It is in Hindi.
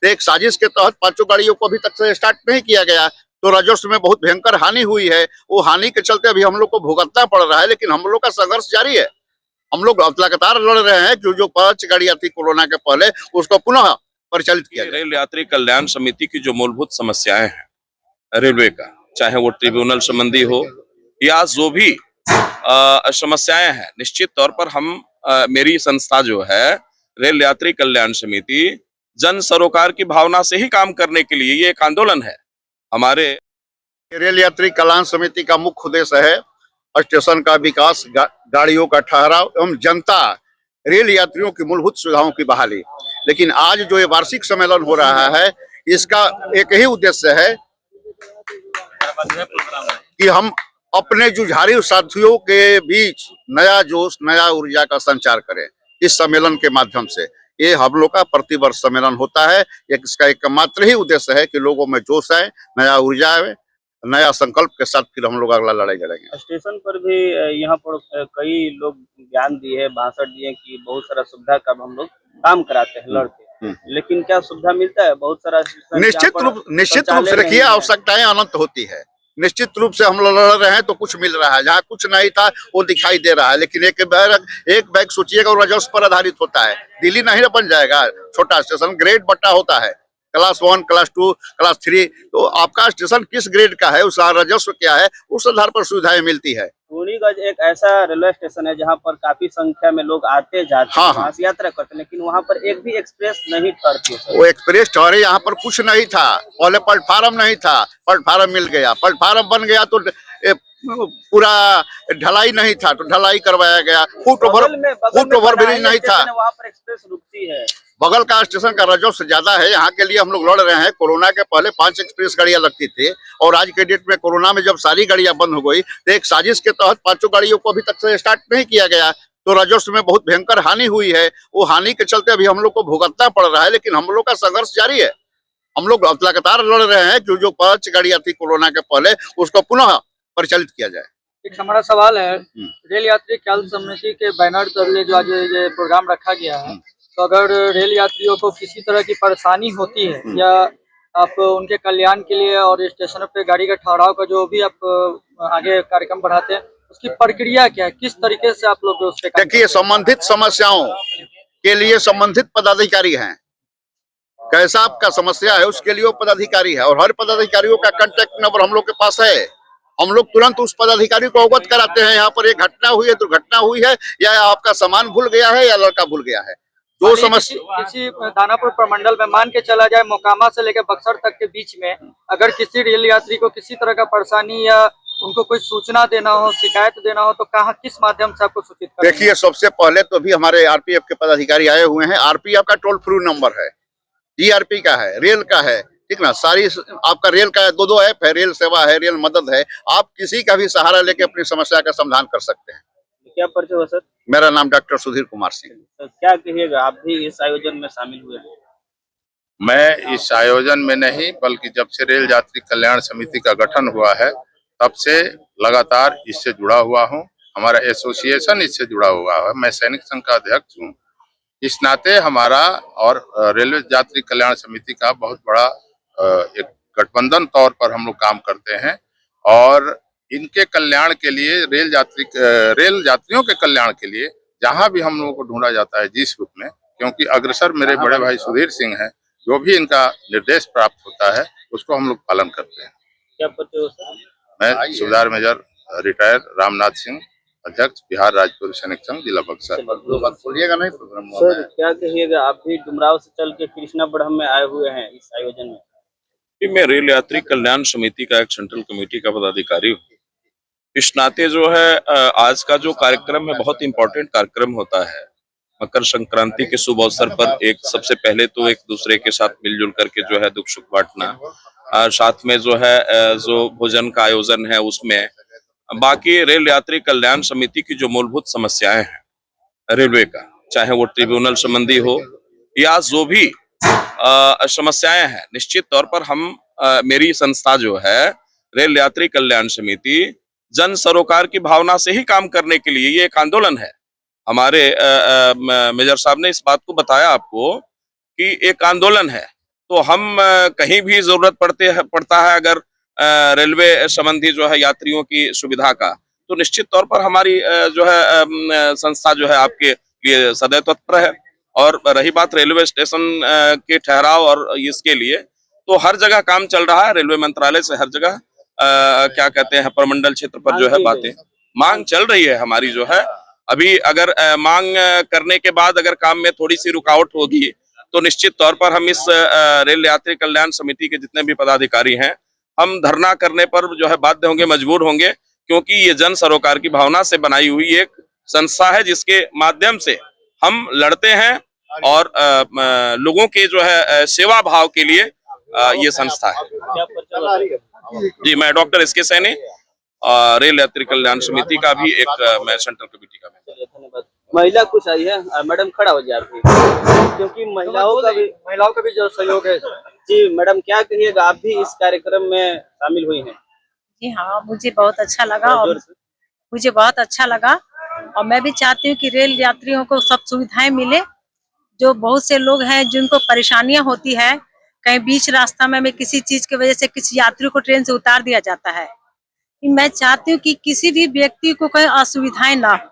तो एक साजिश के तहत पांचों गाड़ियों को अभी तक से स्टार्ट नहीं किया गया, तो राजस्व में बहुत भयंकर हानि हुई है। वो हानि के चलते अभी हम लोग को भुगतना पड़ रहा है, लेकिन हम लोग का संघर्ष जारी है। हम लोग लगातार लड़ रहे हैं कि जो 5 गाड़ियां थी कोरोना के पहले उसको पुनः परिचालित किया जाए। रेल यात्री कल्याण समिति की जो मूलभूत समस्याएं हैं रेलवे का, चाहे वो ट्रिब्यूनल संबंधी हो या जो भी समस्याएं हैं, निश्चित तौर पर हम मेरी संस्था जो है रेल यात्री कल्याण समिति जन सरोकार की भावना से ही काम करने के लिए ये एक आंदोलन है। हमारे रेल यात्री कल्याण समिति का मुख्य उद्देश्य है स्टेशन का विकास, गाड़ियों का ठहराव एवं जनता रेल यात्रियों की मूलभूत सुविधाओं की बहाली। लेकिन आज जो ये वार्षिक सम्मेलन हो रहा है, इसका एक ही उद्देश्य है कि हम अपने जुझारू साथियों के बीच नया जोश, नया ऊर्जा का संचार करें। इस सम्मेलन के माध्यम से ये हम लोग का प्रतिवर्ष सम्मेलन होता है। इसका एकमात्र ही उद्देश्य है कि लोगों में जोश आए, नया ऊर्जा आए, नया संकल्प के साथ फिर हम लोग अगला लड़ाई लड़ेंगे। स्टेशन पर भी यहाँ पर कई लोग ज्ञान दिए, भाषण दिए कि बहुत सारा सुविधा का हम लोग काम कराते हैं लड़के, लेकिन क्या सुविधा मिलता है? बहुत सारा निश्चित रूप से रखिए, आवश्यकताएं अनंत होती है। निश्चित रूप से हम लोग लड़ रहे हैं तो कुछ मिल रहा है, जहाँ कुछ नहीं था वो दिखाई दे रहा है। लेकिन एक बैग सोचिएगा वो राजस्व पर आधारित होता है। दिल्ली नहीं बन जाएगा। छोटा स्टेशन ग्रेड बट्टा होता है, क्लास 1, क्लास 2, क्लास 3। तो आपका स्टेशन किस ग्रेड का है, उसका राजस्व क्या है, उस आधार पर सुविधाएं मिलती है। टूरीगंज एक ऐसा रेलवे स्टेशन है जहाँ पर काफी संख्या में लोग आते जाते हैं, वहाँ से यात्रा करते हैं, लेकिन वहाँ पर एक भी एक्सप्रेस नहीं ठहरती है। वो एक्सप्रेस ठहरे, यहाँ पर कुछ नहीं था। पहले प्लेटफार्म नहीं था, प्लेटफार्म मिल गया। प्लेटफार्म बन गया तो पूरा ढलाई नहीं था तो ढलाई करवाया गया। फुट ओवर ब्रिज नहीं था, वहाँ पर एक्सप्रेस रुकती है। बगल का स्टेशन का राजस्व ज्यादा है। यहाँ के लिए हम लोग लड़ रहे हैं। कोरोना के पहले 5 एक्सप्रेस गाड़ियां लगती थी और आज के डेट में कोरोना में जब सारी गाड़ियां बंद हो गई तो एक साजिश के तहत पांचों गाड़ियों को अभी तक से स्टार्ट नहीं किया गया, तो राजस्व में बहुत भयंकर हानि हुई है। वो हानि के चलते अभी हम लोग को भुगतना पड़ रहा है, लेकिन हम लोग का संघर्ष जारी है। हम लोग लगातार लड़ रहे हैं कि जो 5 गाड़ियां थी कोरोना के पहले उसको पुनः परिचालित किया जाए। एक हमारा सवाल है, रेल यात्री कल्याण समिति के बैनर तले जो आज ये प्रोग्राम रखा गया है, तो अगर रेल यात्रियों को किसी तरह की परेशानी होती है या आप उनके कल्याण के लिए और स्टेशन पे गाड़ी का ठहराव का जो भी आप आगे कार्यक्रम बढ़ाते हैं, उसकी प्रक्रिया क्या है, किस तरीके से आप लोग उस पे? देखिए, संबंधित समस्याओं के लिए संबंधित पदाधिकारी हैं। कैसा आपका समस्या है उसके लिए वो पदाधिकारी है और हर पदाधिकारियों का कांटेक्ट नंबर हम लोग के पास है। हम लोग तुरंत उस पदाधिकारी को अवगत कराते हैं, यहाँ पर एक घटना हुई है, दुर्घटना हुई है, या आपका सामान भूल गया है या लड़का भूल गया है। जो समस्या किसी दानापुर प्रमंडल में मान के चला जाए, मोकामा से लेकर बक्सर तक के बीच में अगर किसी रेल यात्री को किसी तरह का परेशानी या उनको कोई सूचना देना हो, शिकायत देना हो, तो कहाँ किस माध्यम से आपको सूचित करें? देखिए, सबसे पहले तो भी हमारे आरपीएफ के पदाधिकारी आए हुए हैं। आरपीएफ का टोल फ्री नंबर है, जीआरपी का है, रेल का है, ठीक ना। सारी आपका रेल का 2 ऐप है, रेल सेवा है, रेल मदद है। आप किसी का भी सहारा लेके अपनी समस्या का समाधान कर सकते हैं। क्या परिचय हो सर? मेरा नाम डॉक्टर सुधीर कुमार सिंह। तो क्या कहिएगा, आप भी इस आयोजन में शामिल हुए हैं? मैं इस आयोजन में नहीं, बल्कि जब से रेल यात्री कल्याण समिति का गठन हुआ है तब से लगातार इससे जुड़ा हुआ हूं। हमारा एसोसिएशन इससे जुड़ा हुआ है। मैं सैनिक संघ का अध्यक्ष हूं। इस नाते हमारा और रेलवे यात्री कल्याण समिति का बहुत बड़ा एक गठबंधन तौर पर हम लोग काम करते हैं और इनके कल्याण के लिए, रेल यात्रियों के कल्याण के लिए जहां भी हम लोगों को ढूंढा जाता है, जिस रूप में, क्योंकि अग्रसर मेरे बड़े भाई सुधीर सिंह हैं, जो भी इनका निर्देश प्राप्त होता है उसको हम लोग पालन करते हैं। क्या परिचय हो सर? मैं सूबेदार मेजर रिटायर रामनाथ सिंह, अध्यक्ष बिहार राज्य पुलिस सैनिक संघ जिला बक्सर। बोलिएगा नहीं प्रोग्राम सर, क्या कहिएगा, आप भी डुमराव से चल के कृष्णापुरम में आए हुए हैं इस आयोजन में? मैं रेल यात्री कल्याण समिति का एक सेंट्रल कमेटी का पदाधिकारी हूँ। इस नाते जो है आज का जो कार्यक्रम है बहुत इम्पोर्टेंट कार्यक्रम होता है। मकर संक्रांति के शुभ अवसर पर एक सबसे पहले तो एक दूसरे के साथ मिलजुल करके जो है दुख सुख बांटना, साथ में जो है जो भोजन का आयोजन है उसमें, बाकी रेल यात्री कल्याण समिति की जो मूलभूत समस्याएं हैं रेलवे का, चाहे वो ट्रिब्यूनल संबंधी हो या जो भी समस्याएं हैं, निश्चित तौर पर हम मेरी संस्था जो है रेल यात्री कल्याण समिति जन सरोकार की भावना से ही काम करने के लिए ये एक आंदोलन है। हमारे मेजर साहब ने इस बात को बताया आपको कि एक आंदोलन है, तो हम कहीं भी जरूरत पड़ता है अगर रेलवे संबंधी जो है यात्रियों की सुविधा का, तो निश्चित तौर पर हमारी जो है संस्था जो है आपके लिए सदैव तत्पर है। और रही बात रेलवे स्टेशन के ठहराव और इसके लिए, तो हर जगह काम चल रहा है। रेलवे मंत्रालय से हर जगह क्या कहते हैं प्रमंडल क्षेत्र पर जो है बातें मांग चल रही है हमारी जो है। अभी अगर मांग करने के बाद अगर काम में थोड़ी सी रुकावट होगी तो निश्चित तौर पर हम इस रेल यात्री कल्याण समिति के जितने भी पदाधिकारी हैं, हम धरना करने पर जो है बाध्य होंगे, मजबूर होंगे, क्योंकि ये जन सरोकार की भावना से बनाई हुई एक संस्था है जिसके माध्यम से हम लड़ते हैं और लोगों के जो है सेवा भाव के लिए ये संस्था है। जी, मैं डॉक्टर एस के सैनी, रेल यात्री कल्याण समिति का भी एक मैं सेंट्रल कमेटी का धन्यवाद। महिला कुछ आई है, मैडम खड़ा हो जाए आप भी, क्योंकि महिलाओं का भी जो सहयोग है। जी मैडम, क्या कहिएगा, आप भी इस कार्यक्रम में शामिल हुई हैं? जी हाँ, मुझे बहुत अच्छा लगा और मैं भी चाहती हूँ कि रेल यात्रियों को सब सुविधाएं मिले। जो बहुत से लोग हैं जिनको परेशानियां होती है, कहीं बीच रास्ता में किसी चीज की वजह से किसी यात्री को ट्रेन से उतार दिया जाता है। मैं चाहती हूँ कि किसी भी व्यक्ति को कोई असुविधाएं ना हो।